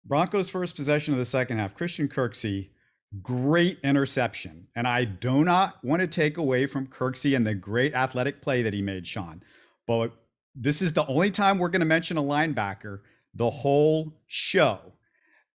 Broncos' first possession of the second half, Christian Kirksey, great interception. And I do not want to take away from Kirksey and the great athletic play that he made, Shaun. But this is the only time we're going to mention a linebacker the whole show,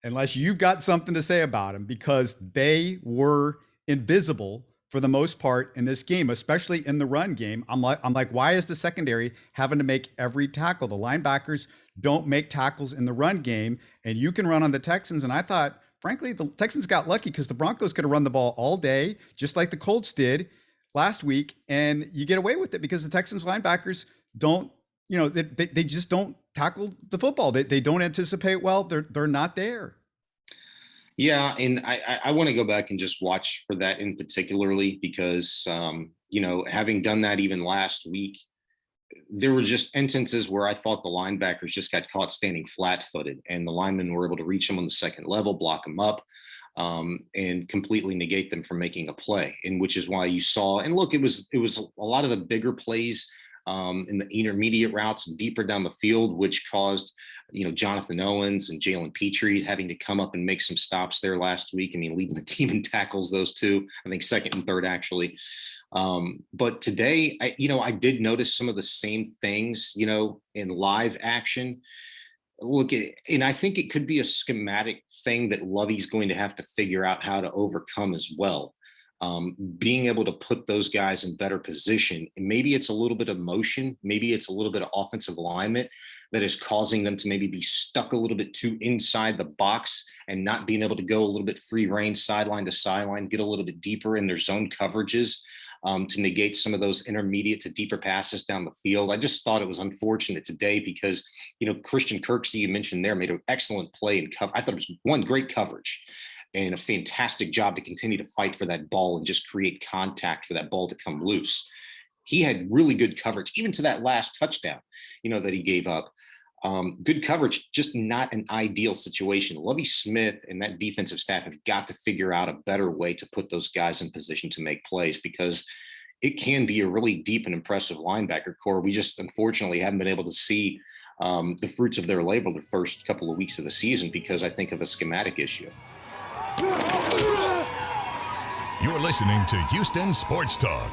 unless you've got something to say about him, because they were invisible for the most part in this game, especially in the run game. I'm like, why is the secondary having to make every tackle? The linebackers don't make tackles in the run game, and you can run on the Texans. And I thought, frankly, the Texans got lucky because the Broncos could have run the ball all day, just like the Colts did last week, and you get away with it because the Texans linebackers don't, they just don't tackle the football. They don't anticipate well. They're not there. Yeah, and I want to go back and just watch for that in particularly because, having done that even last week, there were just instances where I thought the linebackers just got caught standing flat-footed, and the linemen were able to reach them on the second level, block them up, and completely negate them from making a play. And which is why you saw, and look, it was a lot of the bigger plays in the intermediate routes and deeper down the field, which caused, Jonathan Owens and Jalen Petrie having to come up and make some stops there last week. I mean, leading the team in tackles, those two, I think second and third actually. But today, I did notice some of the same things, in live action. And I think it could be a schematic thing that Lovey's going to have to figure out how to overcome as well. Being able to put those guys in better position. And maybe it's a little bit of motion, maybe it's a little bit of offensive alignment that is causing them to maybe be stuck a little bit too inside the box and not being able to go a little bit free range, sideline to sideline, get a little bit deeper in their zone coverages to negate some of those intermediate to deeper passes down the field. I just thought it was unfortunate today because, Christian Kirksey, you mentioned there, made an excellent play and cover. I thought it was one great coverage and a fantastic job to continue to fight for that ball and just create contact for that ball to come loose. He had really good coverage, even to that last touchdown, that he gave up. Good coverage, just not an ideal situation. Lovie Smith and that defensive staff have got to figure out a better way to put those guys in position to make plays because it can be a really deep and impressive linebacker core. We just unfortunately haven't been able to see the fruits of their labor the first couple of weeks of the season because I think of a schematic issue. You're listening to Houston Sports Talk.